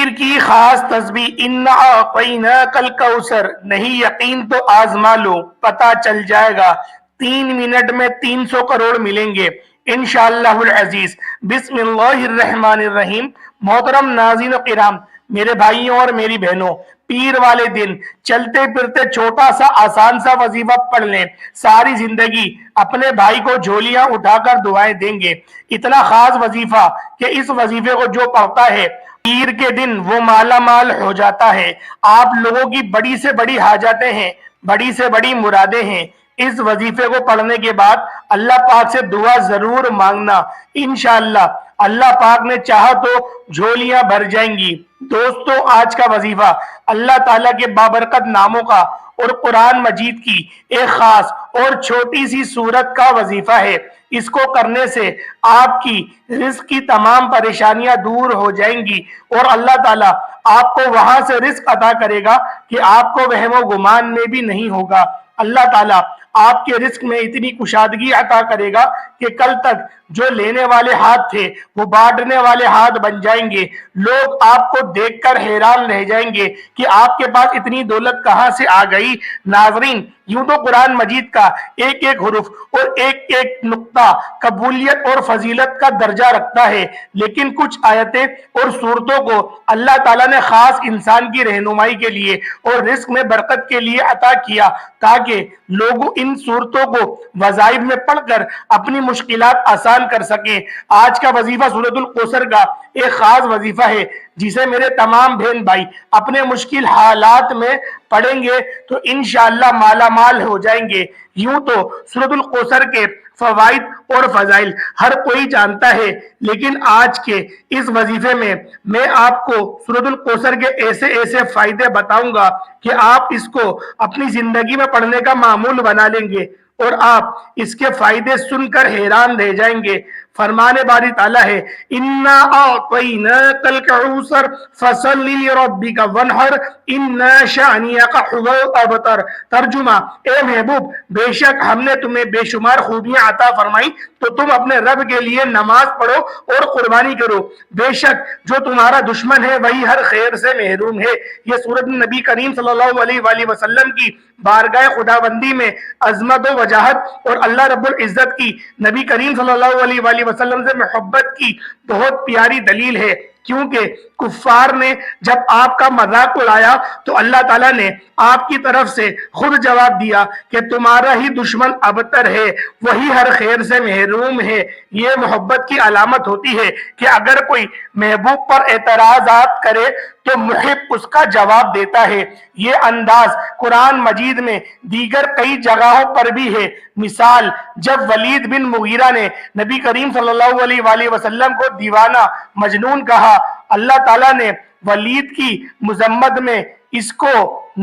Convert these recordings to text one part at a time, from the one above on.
پیر کی خاص تسبیح انا اعطیناک الکوثر، نہیں یقین تو آزما لو پتہ چل جائے گا، 3 منٹ میں 300 کروڑ ملیں گے انشاءاللہ العزیز۔ بسم اللہ الرحمن الرحیم۔ محترم ناظرین و کرام، میرے بھائیوں اور میری بہنوں، پیر والے دن چلتے پھرتے چھوٹا سا آسان سا وظیفہ پڑھ لیں، ساری زندگی اپنے بھائی کو جھولیاں اٹھا کر دعائیں دیں گے۔ اتنا خاص وظیفہ کہ اس وظیفے کو جو پڑھتا ہے پیر کے دن وہ مالا مال ہو جاتا ہے۔ آپ لوگوں کی بڑی سے بڑی حاجتیں ہیں، بڑی سے بڑی مرادیں ہیں، اس وظیفے کو پڑھنے کے بعد اللہ پاک سے دعا ضرور مانگنا، انشاءاللہ اللہ پاک نے چاہا تو جھولیاں بھر جائیں گی۔ دوستو، آج کا وظیفہ اللہ تعالیٰ کے بابرکت ناموں کا اور قرآن مجید کی ایک خاص اور چھوٹی سی سورت کا وظیفہ ہے۔ اس کو کرنے سے آپ کی رزق کی تمام پریشانیاں دور ہو جائیں گی اور اللہ تعالیٰ آپ کو وہاں سے رزق عطا کرے گا کہ آپ کو وہم و گمان میں بھی نہیں ہوگا۔ اللہ تعالیٰ آپ کے رزق میں اتنی کشادگی عطا کرے گا کہ کل تک جو لینے والے ہاتھ تھے وہ بانٹنے والے ہاتھ بن جائیں گے۔ لوگ آپ کو دیکھ کر حیران رہ جائیں گے کہ آپ کے پاس اتنی دولت کہاں سے آ گئی۔ ناظرین، یوں تو قرآن مجید کا ایک ایک حرف اور ایک ایک نقطہ قبولیت اور فضیلت کا درجہ رکھتا ہے، لیکن کچھ آیتیں اور صورتوں کو اللہ تعالیٰ نے خاص انسان کی رہنمائی کے لیے اور رزق میں برکت کے لیے عطا کیا تاکہ لوگ ان صورتوں کو وظائف میں پڑھ کر اپنی مشکلات آسان کر سکیں۔ آج کا وظیفہ سورۃ الکوثر کا ایک خاص وظیفہ ہے جسے میرے تمام بہن بھائی اپنے مشکل حالات میں پڑھیں گے تو انشاءاللہ مالا مال ہو جائیں گے۔ یوں تو سورۃ الکوثر کے فوائد اور فضائل ہر کوئی جانتا ہے، لیکن آج کے اس وظیفے میں آپ کو سورۃ الکوثر کے ایسے ایسے فائدے بتاؤں گا کہ آپ اس کو اپنی زندگی میں پڑھنے کا معمول بنا لیں گے اور آپ اس کے فائدے سن کر حیران رہ جائیں گے۔ فرمان باری تعالیٰ ہے انا اعطیناک الکوثر فصل لربک وانحر ان شانئک هو الابتر۔ ترجمہ، اے محبوب، بے شک ہم نے تمہیں بے شمار خوبیاں عطا فرمائی تو تم اپنے رب کے لیے نماز پڑھو اور قربانی کرو، بے شک جو تمہارا دشمن ہے وہی ہر خیر سے محروم ہے۔ یہ سورت نبی کریم صلی اللہ علیہ وآلہ وسلم کی بارگاہ خداوندی میں عظمت و وجاہت اور اللہ رب العزت کی نبی کریم صلی اللہ علیہ وآلہ وسلم سے محبت کی بہت پیاری دلیل ہے، کیونکہ کفار نے جب آپ کا مذاق اڑایا تو اللہ تعالیٰ نے آپ کی طرف سے خود جواب دیا کہ تمہارا ہی دشمن ابتر ہے، وہی ہر خیر سے محروم ہے۔ یہ محبت کی علامت ہوتی ہے کہ اگر کوئی محبوب پر اعتراضات کرے تو محب اس کا جواب دیتا ہے۔ یہ انداز قرآن مجید میں دیگر کئی جگہوں پر بھی ہے۔ مثال، جب ولید بن مغیرہ نے نبی کریم صلی اللہ علیہ وآلہ وسلم کو دیوانہ مجنون کہا، اللہ تعالیٰ نے ولید کی مذمت میں اس کو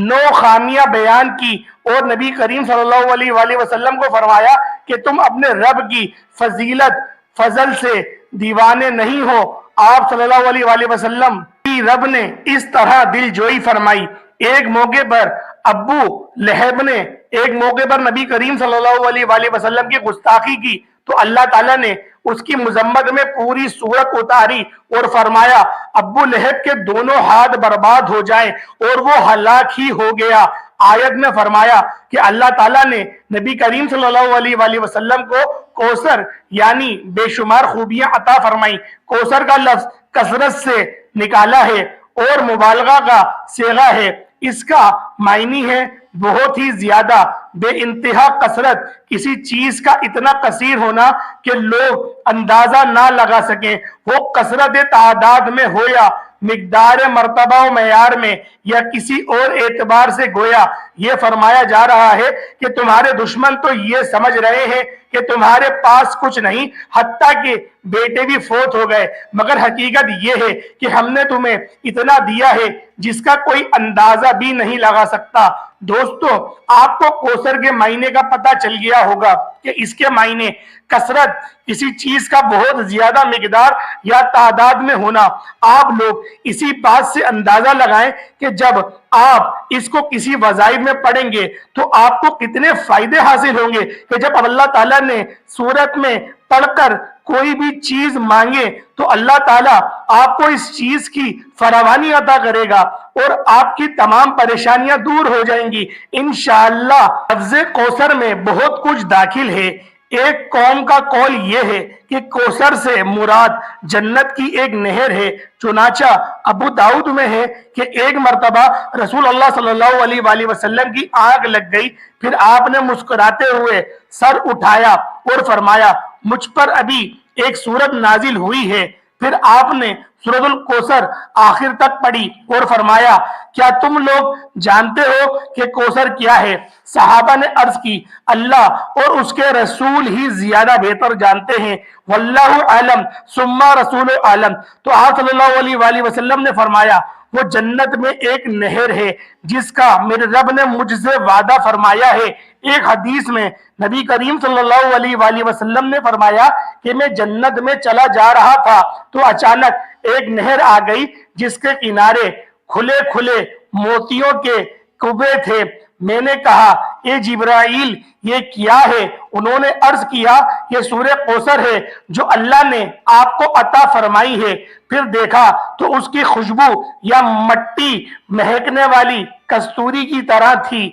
9 خامیاں بیان کی اور نبی کریم صلی اللہ علیہ وآلہ وسلم کو فرمایا کہ تم اپنے رب کی فضیلت فضل سے دیوانے نہیں ہو۔ آپ صلی اللہ علیہ وآلہ وسلم کی رب نے اس طرح دل جوئی فرمائی۔ ایک موقع پر ابو لہب نے نبی کریم صلی اللہ علیہ وآلہ وسلم کی گستاخی کی تو اللہ تعالیٰ نے اس کی مذمت میں پوری سورت اتاری اور فرمایا ابو لہب کے دونوں ہاتھ برباد ہو جائیں، اور وہ ہلاک ہی ہو گیا۔ آیت میں فرمایا کہ اللہ تعالیٰ نے نبی کریم صلی اللہ علیہ وآلہ وسلم کو کوثر یعنی بے شمار خوبیاں عطا فرمائیں۔ کوثر کا لفظ کثرت سے نکالا ہے اور مبالغہ کا صیغہ ہے۔ اس کا معنی ہے بہت ہی زیادہ، بے انتہا کثرت، کسی چیز کا اتنا کثیر ہونا کہ لوگ اندازہ نہ لگا سکیں، وہ کثرت تعداد میں ہو یا مقدار مرتبہ و معیار میں یا کسی اور اعتبار سے۔ گویا یہ فرمایا جا رہا ہے کہ تمہارے دشمن تو یہ سمجھ رہے ہیں کہ تمہارے پاس کچھ نہیں، حتیٰ کہ بیٹے بھی فوت ہو گئے، مگر حقیقت یہ ہے کہ ہم نے تمہیں اتنا دیا ہے جس کا کوئی اندازہ بھی نہیں لگا سکتا۔ دوستو، آپ کو کوثر کے معنی کا پتہ چل گیا ہوگا کہ اس کے معنی کثرت، کسی چیز کا بہت زیادہ مقدار یا تعداد میں ہونا۔ آپ لوگ اسی بات سے اندازہ لگائیں کہ جب آپ اس کو کسی وظائف میں پڑھیں گے تو آپ کو کتنے فائدے حاصل ہوں گے کہ جب اللہ تعالیٰ نے سورت میں پڑھ کر کوئی بھی چیز مانگے تو اللہ تعالیٰ آپ کو اس چیز کی فراوانی عطا کرے گا اور آپ کی تمام پریشانیاں دور ہو جائیں گی انشاءاللہ۔ لفظ کوثر میں بہت کچھ داخل ہے۔ ایک قوم کا قول یہ ہے کہ کوثر سے مراد جنت کی ایک نہر ہے۔ چنانچہ ابو داؤد میں ہے کہ ایک مرتبہ رسول اللہ صلی اللہ علیہ وآلہ وسلم کی آنکھ لگ گئی، پھر آپ نے مسکراتے ہوئے سر اٹھایا اور فرمایا مجھ پر ابھی ایک سورت نازل ہوئی ہے۔ پھر آپ نے سورۃ الکوثر آخر تک پڑھی اور فرمایا کیا تم لوگ جانتے ہو کہ کوثر کیا ہے؟ صحابہ نے عرض کی اللہ اور اس کے رسول ہی زیادہ بہتر جانتے ہیں، واللہ عالم ثم رسول عالم۔ تو آپ صلی اللہ علیہ وآلہ وسلم نے فرمایا وہ جنت میں ایک نہر ہے جس کا میرے رب نے مجھ سے وعدہ فرمایا ہے۔ ایک حدیث میں نبی کریم صلی اللہ علیہ وآلہ وسلم نے فرمایا کہ میں جنت میں چلا جا رہا تھا تو اچانک ایک نہر آ گئی جس کے کنارے کھلے کھلے موتیوں کے کبے تھے۔ میں نے کہا اے جبرائیل یہ کیا ہے؟ انہوں نے عرض کیا یہ سورہ کوثر ہے جو اللہ نے آپ کو عطا فرمائی ہے۔ پھر دیکھا تو اس کی خوشبو یا مٹی مہکنے والی کستوری کی طرح تھی۔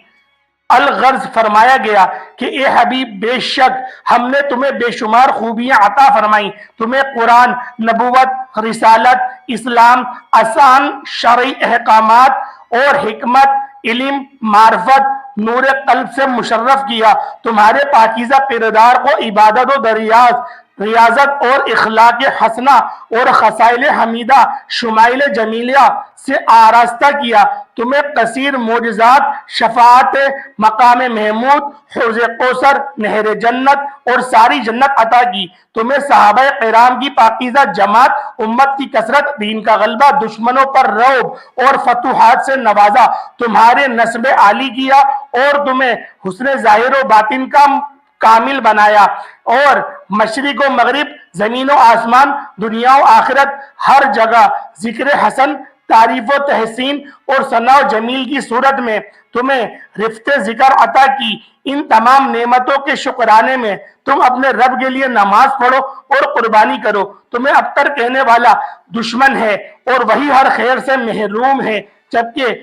الغرض فرمایا گیا کہ اے حبیب بے شک ہم نے تمہیں بے شمار خوبیاں عطا فرمائیں، تمہیں قرآن، نبوت، رسالت، اسلام، آسان شرعی احکامات اور حکمت، علم، معرفت، نور قلب سے مشرف کیا، تمہارے پاکیزہ کردار کو عبادت و ریاضت اور اخلاق حسنہ اور خصائل حمیدہ شمائل جمیلیہ سے آراستہ کیا، تمہیں کثیر معجزات، شفاعت مقام محمود، حوض کوثر، نہر جنت اور ساری جنت عطا کی، تمہیں صحابہ کرام کی پاکیزہ جماعت، امت کی کثرت، دین کا غلبہ، دشمنوں پر رعب اور فتوحات سے نوازا، تمہارے نسب عالی کیا اور تمہیں حسن ظاہر و باطن کا کامل بنایا، اور مشرق و مغرب، زمین و آسمان، دنیا و آخرت، ہر جگہ ذکر حسن، تعریف و تحسین اور ثنا و جمیل کی صورت میں تمہیں رفت ذکر عطا کی۔ ان تمام نعمتوں کے شکرانے میں تم اپنے رب کے لیے نماز پڑھو اور قربانی کرو۔ تمہیں ابتر کہنے والا دشمن ہے اور وہی ہر خیر سے محروم ہے، جبکہ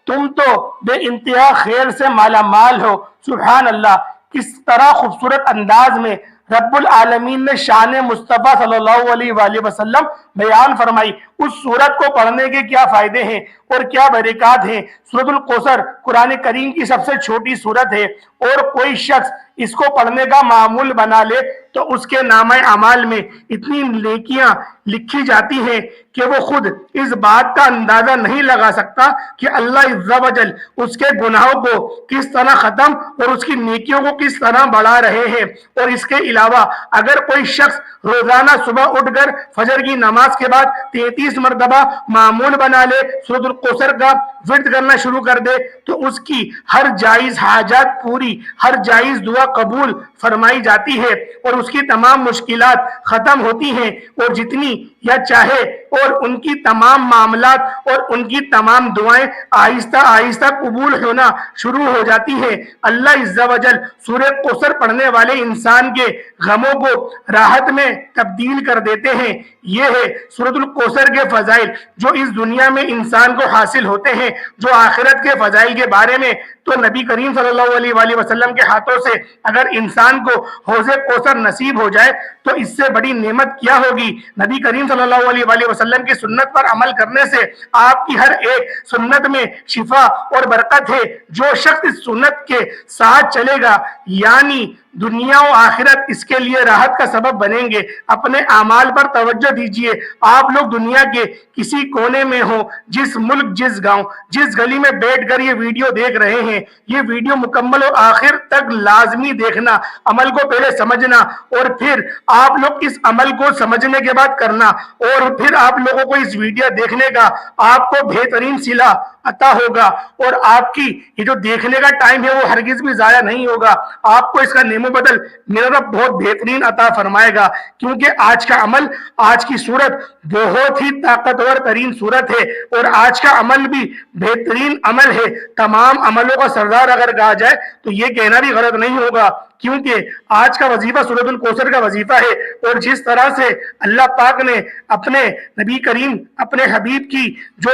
تم تو بے انتہا خیر سے مالا مال ہو۔ سبحان اللہ، کس طرح خوبصورت انداز میں رب العالمین نے شان مصطفیٰ صلی اللہ علیہ وآلہ وسلم بیان فرمائی۔ اس سورت کو پڑھنے کے کیا فائدے ہیں اور کیا برکات ہیں۔ سورۃ الکوثر قرآن کریم کی سب سے چھوٹی سورت ہے اور کوئی شخص اس کو پڑھنے کا معمول بنا لے تو اس کے نامہ اعمال میں اتنی نیکیاں لکھی جاتی ہیں کہ وہ خود اس بات کا اندازہ نہیں لگا سکتا کہ اللہ عز و جل اس کے گناہوں کو کس طرح ختم اور اس کی نیکیوں کو کس طرح بڑھا رہے ہیں۔ اور اس کے علاوہ اگر کوئی شخص روزانہ صبح اٹھ کر فجر کی نماز کے بعد 33 مرتبہ معمول بنا لے، سورۃ الکوثر کا ورد کرنا شروع کر دے تو اس کی ہر جائز حاجات پوری، ہر جائز دعا قبول فرمائی جاتی ہے اور اس کی تمام مشکلات ختم ہوتی ہیں، اور جتنی یا چاہے اور ان کی تمام معاملات اور ان کی تمام دعائیں آہستہ آہستہ قبول ہونا شروع ہو جاتی ہیں۔ اللہ عز و جل سورہ کوثر پڑھنے والے انسان کے غموں کو راحت میں تبدیل کر دیتے ہیں۔ یہ ہے سورۃ الکوثر کے فضائل جو اس دنیا میں انسان کو حاصل ہوتے ہیں۔ جو آخرت کے فضائل کے بارے میں تو نبی کریم صلی اللہ علیہ وآلہ وسلم کے ہاتھوں سے اگر انسان کو حوض کوثر نصیب ہو جائے تو اس سے بڑی نعمت کیا ہوگی۔ نبی کریم صلی اللہ علیہ وآلہ وسلم کی سنت پر عمل کرنے سے آپ کی ہر ایک سنت میں شفا اور برکت ہے۔ جو شخص اس سنت کے ساتھ چلے گا یعنی دنیا و آخرت اس کے لیے راحت کا سبب بنیں گے۔ اپنے اعمال پر توجہ دیجئے۔ آپ لوگ دنیا کے کسی کونے میں ہوں، جس ملک، جس گاؤں، جس گلی میں بیٹھ کر یہ ویڈیو دیکھ رہے ہیں، یہ ویڈیو مکمل و آخر تک لازمی دیکھنا، عمل کو پہلے سمجھنا اور پھر آپ لوگ اس عمل کو سمجھنے کے بعد کرنا، اور پھر آپ لوگوں کو اس ویڈیو دیکھنے کا آپ کو بہترین صلہ عطا ہوگا، اور آپ کی یہ جو دیکھنے کا ٹائم ہے وہ ہرگز بھی ضائع نہیں ہوگا۔ آپ کو اس کا نعم و بدل میرا رب بہت بہترین عطا فرمائے گا، کیونکہ آج کا عمل، آج کی صورت بہت ہی طاقتور ترین صورت ہے، اور آج کا عمل بھی بہترین عمل ہے۔ تمام عملوں کا سردار اگر کہا جائے تو یہ کہنا بھی غلط نہیں ہوگا کیونکہ آج کا وظیفہ سورۃ الکوثر کا وظیفہ ہے، اور جس طرح سے اللہ پاک نے اپنے نبی کریم اپنے حبیب کی جو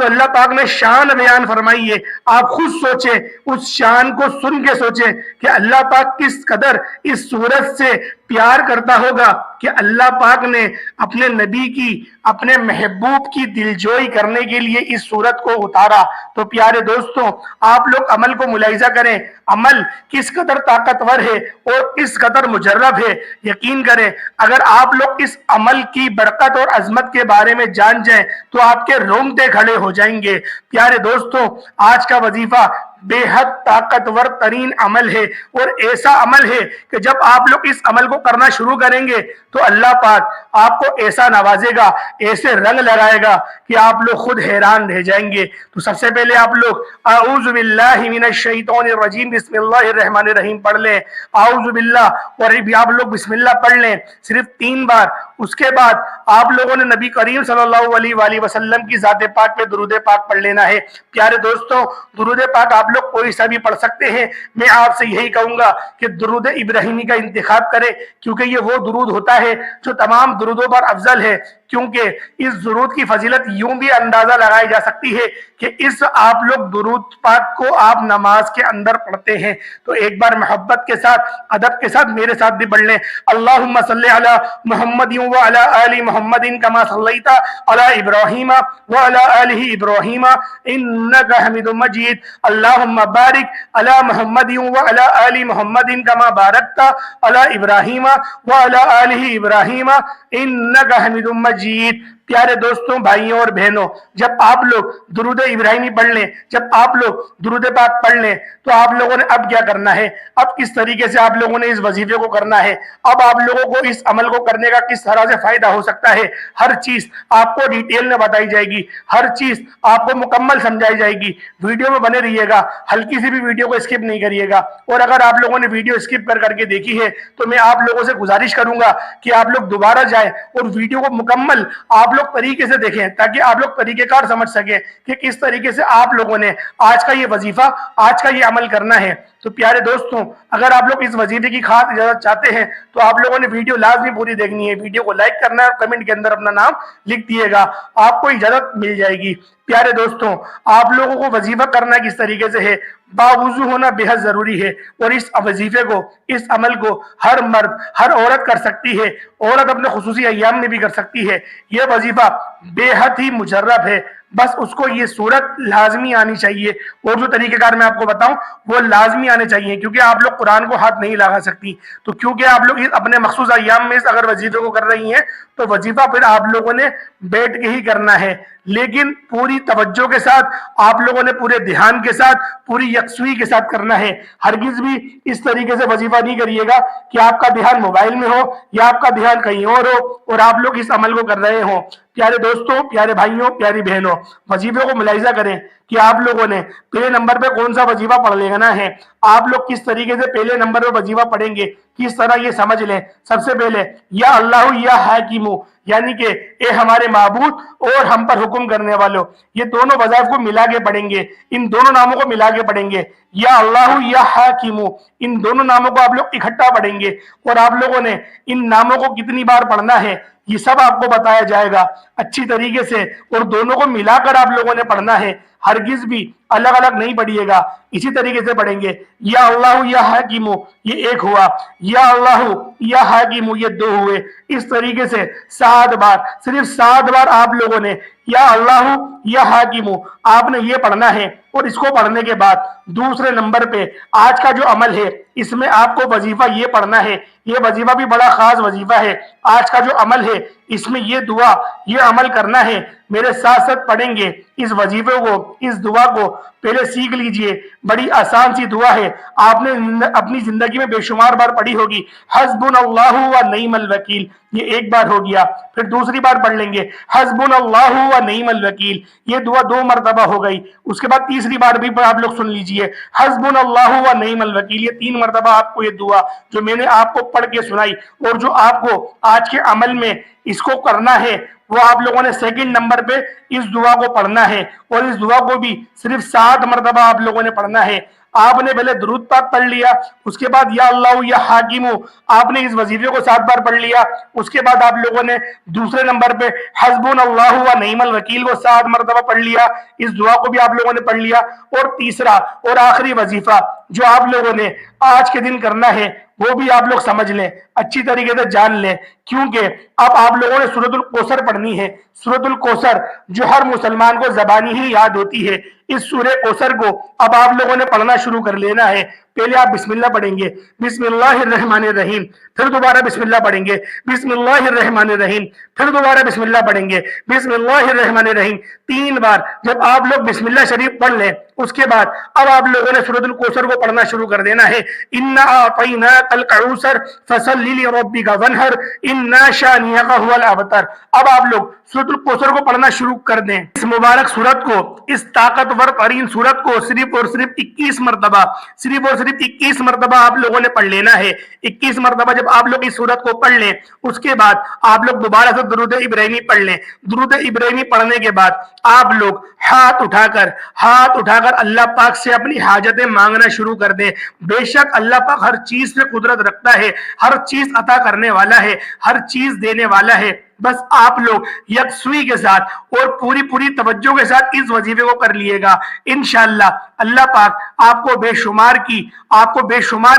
اللہ پاک نے شان بیان فرمائی ہے، آپ خود سوچیں، اس شان کو سن کے سوچیں کہ اللہ پاک کس قدر اس سورت سے پیار کرتا ہوگا کہ اللہ پاک نے اپنے نبی کی اپنے محبوب کی دلجوئی کرنے کے لیے اس سورت کو اتارا۔ تو پیارے دوستوں، آپ لوگ عمل کو ملاحظہ کریں، عمل کس قدر طاقتور ہے اور کس قدر مجرب ہے۔ یقین کریں، اگر آپ لوگ اس عمل کی برکت اور عظمت کے بارے میں جان جائیں تو آپ کے رونگٹے کھڑے ہو جائیں گے۔ پیارے دوستوں، آج کا وظیفہ بے حد طاقتور ترین عمل ہے، اور ایسا عمل ہے کہ جب آپ لوگ اس عمل کو کرنا شروع کریں گے تو اللہ پاک آپ کو ایسا نوازے گا، ایسے رنگ لگائے گا کہ آپ لوگ خود حیران رہ جائیں گے۔ تو سب سے پہلے آپ لوگ اعوذ باللہ من الشیطان الرجیم بسم اللہ الرحمن الرحیم پڑھ لیں، اعوذ باللہ، اور آپ لوگ بسم اللہ پڑھ لیں صرف 3 بار۔ اس کے بعد آپ لوگوں نے نبی کریم صلی اللہ علیہ وآلہ وسلم کی ذات پاک پہ درود پاک پڑھ لینا ہے۔ پیارے دوستوں، درود پاک آپ لوگ کوئی سا بھی پڑھ سکتے ہیں، میں آپ سے یہی کہوں گا کہ درود ابراہیمی کا انتخاب کریں، کیونکہ یہ وہ درود ہوتا ہے جو تمام درودوں پر افضل ہے، کیونکہ اس درود کی فضیلت یوں بھی اندازہ لگائی جا سکتی ہے کہ اس آپ لوگ درود پاک کو آپ نماز کے اندر پڑھتے ہیں۔ تو ایک بار محبت کے ساتھ، ادب کے ساتھ میرے ساتھ بھی پڑھ لیں، اللہم صلی علی محمد وعلی آل محمد کما صلیت علی ابراہیم وعلی آل ابراہیم انک حمید مجید، اللہم بارک علی محمد وعلی آل محمد کما بارکت علی ابراہیم وعلی آل ابراہیم انک حمید مجید۔ پیارے دوستوں، بھائیوں اور بہنوں، جب آپ لوگ درود ابراہیمی پڑھ لیں، جب آپ لوگ درود پاک پڑھ لیں، تو آپ لوگوں نے اب کیا کرنا ہے، اب کس طریقے سے آپ لوگوں نے اس وظیفے کو کرنا ہے، اب آپ لوگوں کو اس عمل کو کرنے کا کس طرح سے فائدہ ہو سکتا ہے، ہر چیز آپ کو ڈیٹیل میں بتائی جائے گی، ہر چیز آپ کو مکمل سمجھائی جائے گی۔ ویڈیو میں بنے رہیے گا، ہلکی سی بھی ویڈیو کو اسکپ نہیں کریے گا، اور اگر آپ لوگوں نے ویڈیو اسکپ کر کے دیکھی ہے تو میں آپ لوگوں سے گزارش کروں گا کہ آپ لوگ دوبارہ جائیں اور ویڈیو کو مکمل آپ لوگ طریقے سے دیکھیں، تاکہ آپ لوگ طریقہ کار سمجھ سکیں کہ کس طریقے سے آپ لوگوں نے آج کا یہ وظیفہ، آج کا یہ عمل کرنا ہے۔ تو پیارے دوستوں، اگر آپ لوگ اس وظیفے کی خاص اجازت چاہتے ہیں تو آپ لوگوں نے ویڈیو لازمی پوری دیکھنی ہے، ویڈیو کو لائک کرنا ہے اور کمنٹ کے اندر اپنا نام لکھ دیے گا، آپ کو اجازت مل جائے گی۔ پیارے دوستوں، آپ لوگوں کو وظیفہ کرنا کس طریقے سے ہے، باوضو ہونا بے حد ضروری ہے، اور اس وظیفے کو، اس عمل کو ہر مرد، ہر عورت کر سکتی ہے، عورت اپنے خصوصی ایام میں بھی کر سکتی ہے۔ یہ وظیفہ بے حد ہی مجرب ہے، بس اس کو یہ صورت لازمی آنی چاہیے، اور جو طریقہ کار میں آپ کو بتاؤں وہ لازمی آنے چاہیے، کیونکہ آپ لوگ قرآن کو ہاتھ نہیں لگا سکتی۔ تو کیونکہ آپ لوگ اپنے مخصوص ایام میں اگر وظیفے کو کر رہی ہیں تو وظیفہ پھر آپ لوگوں نے بیٹھ کے ہی کرنا ہے، لیکن پوری توجہ کے ساتھ، آپ لوگوں نے پورے دھیان کے ساتھ، پوری یکسوئی کے ساتھ کرنا ہے۔ ہرگز بھی اس طریقے سے وظیفہ نہیں کریے گا کہ آپ کا دھیان موبائل میں ہو یا آپ کا دھیان کہیں اور ہو اور آپ لوگ اس عمل کو کر رہے ہوں۔ پیارے دوستوں، پیارے بھائیوں، پیاری بہنوں، وظیفے کو ملاحظہ کریں کہ آپ لوگوں نے پہلے نمبر پہ کون سا وظیفہ پڑھ لینا ہے، آپ لوگ کس طریقے سے پہلے نمبر پہ وظیفہ پڑھیں گے، کس طرح یہ سمجھ لیں۔ سب سے پہلے یا اللہ یا حاکم، یعنی کہ اے ہمارے معبود اور ہم پر حکم کرنے والوں، یہ دونوں وظائف کو ملا کے پڑھیں گے، ان دونوں ناموں کو ملا کے پڑھیں گے، یا اللہ یا حاکم، ان دونوں ناموں کو آپ لوگ اکٹھا پڑھیں گے، اور آپ لوگوں نے ان ناموں کو کتنی بار پڑھنا ہے یہ سب آپ کو بتایا جائے گا اچھی طریقے سے، اور دونوں کو ملا کر آپ لوگوں نے پڑھنا ہے، ہرگز بھی الگ الگ نہیں پڑھیے گا، اسی طریقے سے پڑھیں گے۔ یا اللہ یا حاکم، یہ ایک ہوا، یا اللہ یا حاکم، یہ 2 ہوئے۔ اس طریقے سے 7 بار، صرف 7 بار آپ لوگوں نے یا اللہ یا حاکم آپ نے یہ پڑھنا ہے، اور اس کو پڑھنے کے بعد دوسرے نمبر پہ آج کا جو عمل ہے اس میں آپ کو وظیفہ یہ پڑھنا ہے، یہ وظیفہ بھی بڑا خاص وظیفہ ہے، آج کا جو عمل ہے اس میں یہ دعا، یہ عمل کرنا ہے، میرے ساتھ ساتھ پڑھیں گے اس وظیفے کو، اس دعا کو پہلے سیکھ لیجئے، بڑی آسان سی دعا ہے، آپ نے اپنی زندگی میں بے شمار بار پڑھی ہوگی، حسبنا اللہ و نعم الوکیل، یہ ایک بار ہو گیا، پھر دوسری بار پڑھ لیں گے حسبنا اللہ و نعم الوکیل، یہ دعا 2 مرتبہ ہو گئی، اس کے بعد تیسری بار بھی آپ لوگ سن لیجئے حسبنا اللہ و نعم الوکیل، یہ 3 مرتبہ آپ کو یہ دعا جو میں نے آپ کو پڑھ کے سنائی اور جو آپ کو آج کے عمل میں اس کو کرنا ہے، وہ آپ لوگوں نے سیکنڈ نمبر پہ اس دعا کو پڑھنا ہے، اور اس دعا کو بھی صرف 7 مرتبہ آپ لوگوں نے پڑھنا ہے۔ آپ نے پہلے درود پاک پڑھ لیا، اس کے بعد یا اللہ یا حاکمو آپ نے اس وظیفے کو 7 بار پڑھ لیا، اس کے بعد آپ لوگوں نے دوسرے نمبر پہ حسبنا اللہ و نعم الوکیل کو 7 مرتبہ پڑھ لیا، اس دعا کو بھی آپ لوگوں نے پڑھ لیا، اور تیسرا اور آخری وظیفہ جو آپ لوگوں نے آج کے دن کرنا ہے وہ بھی آپ لوگ سمجھ لیں، اچھی طریقے سے جان لیں، کیونکہ اب آپ لوگوں نے سورۃ الکوثر پڑھنی ہے۔ سورۃ الکوثر جو ہر مسلمان کو زبانی ہی یاد ہوتی ہے، اس سورہ کوثر کو اب آپ لوگوں نے پڑھنا شروع کر لینا ہے۔ پہلے آپ بسم اللہ پڑھیں گے، بسم اللہ الرحمن الرحیم، پھر دوبارہ بسم اللہ پڑھیں گے، بسم اللہ الرحمن الرحیم، پھر دوبارہ بسم اللہ پڑھیں گے، بسم اللہ الرحمن الرحیم 3 بار۔ جب آپ لوگ بسم اللہ شریف پڑھ لیں اس کے بعد اب آپ لوگوں نے سورۃ الکوثر کو پڑھنا شروع کر دینا ہے۔ انا اعطیناک الکوثر فصلی لربک وانحر ان شانئک هو الابتر۔ اب آپ لوگ سورۃ الکوثر کو پڑھنا شروع کر دیں۔ اس مبارک سورت کو، اس طاقتور ترین سورت کو صرف اور صرف 21 مرتبہ، صرف اور صرف 21 مرتبہ آپ لوگوں نے پڑھ لینا ہے۔ 21 مرتبہ جب آپ لوگ اس سورت کو پڑھ لیں اس کے بعد آپ لوگ دوبارہ سے درود ابراہیمی پڑھ لیں۔ درود ابراہیمی پڑھنے کے بعد آپ لوگ ہاتھ اٹھا کر اللہ پاک سے اپنی حاجتیں مانگنا شروع کر دیں۔ بے شک اللہ پاک ہر چیز پہ قدرت رکھتا ہے، ہر چیز عطا کرنے والا ہے، ہر چیز دینے والا ہے۔ بس آپ لوگ یکسوئی کے ساتھ اور پوری توجہ کے ساتھ اس وظیفے کو کر لیے گا، انشاءاللہ اللہ پاک آپ کو بے شمار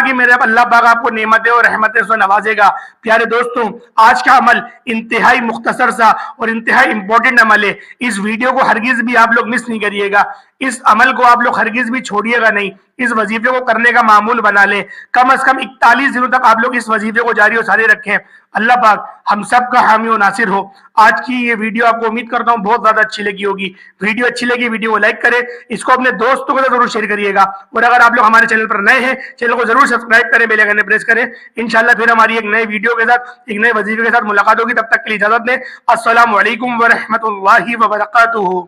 کی میرے اللہ پاک آپ کو نعمتیں اور رحمتیں سے نوازے گا۔ پیارے دوستوں، آج کا عمل انتہائی مختصر سا اور انتہائی امپورٹنٹ عمل ہے، اس ویڈیو کو ہرگز بھی آپ لوگ مس نہیں کریے گا، اس عمل کو آپ لوگ ہرگز بھی چھوڑیے گا نہیں، اس وظیفے کو کرنے کا معمول بنا لیں۔ کم از کم 41 دنوں تک آپ لوگ اس وظیفے کو جاری و ساری رکھیں۔ اللہ پاک ہم سب کا حامی و ناصر ہو۔ آج کی یہ ویڈیو آپ کو امید کرتا ہوں بہت زیادہ اچھی لگی ہوگی۔ ویڈیو اچھی لگی ویڈیو کو لائک کریں، اس کو اپنے دوستوں کے ساتھ ضرور شیئر کریے گا، اور اگر آپ لوگ ہمارے چینل پر نئے ہیں چینل کو ضرور سبسکرائب کریں، بیل آئیکن پریس کریں۔ انشاءاللہ پھر ہماری ایک نئے ویڈیو کے ساتھ، ایک نئے وظیفے کے ساتھ ملاقات ہوگی، تب تک کے لیے اجازت دیں۔ السلام علیکم ورحمۃ اللہ وبرکاتہ۔